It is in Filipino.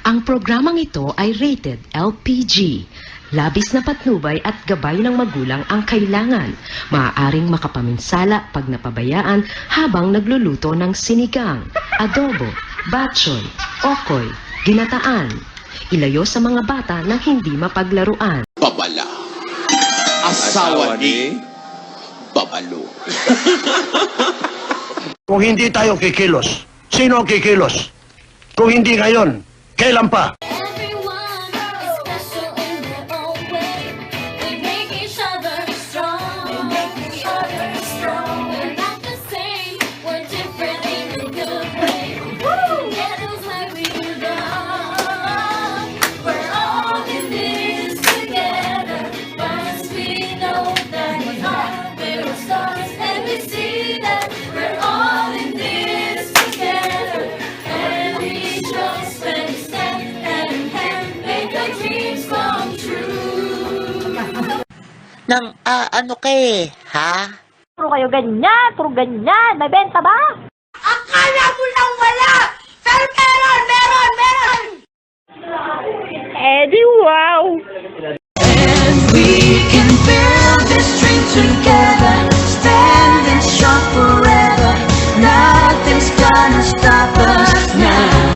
Ang programang ito ay rated LPG. Labis na patnubay at gabay ng magulang ang kailangan. Maaaring makapaminsala pag napabayaan habang nagluluto ng sinigang, adobo, batchoy, okoy, ginataan. Ilayo sa mga bata na hindi mapaglaruan. Babala. Asawa ni Babalo. Kung hindi tayo kikilos, sino ang kikilos? Kung hindi ngayon, kailan pa? Everyone is special in their own way. We make each other strong. We make each other strong. We're not the same. We're different in a good way. Together's where we belong. We're all in this together. Once we know that we are, we're stars, and we see that we're all in this together. And we just when we stand hand in hand, make our dreams come true. Nang ano ha? Puro ganyan. May benta ba? Akala mo lang wala! Pero meron!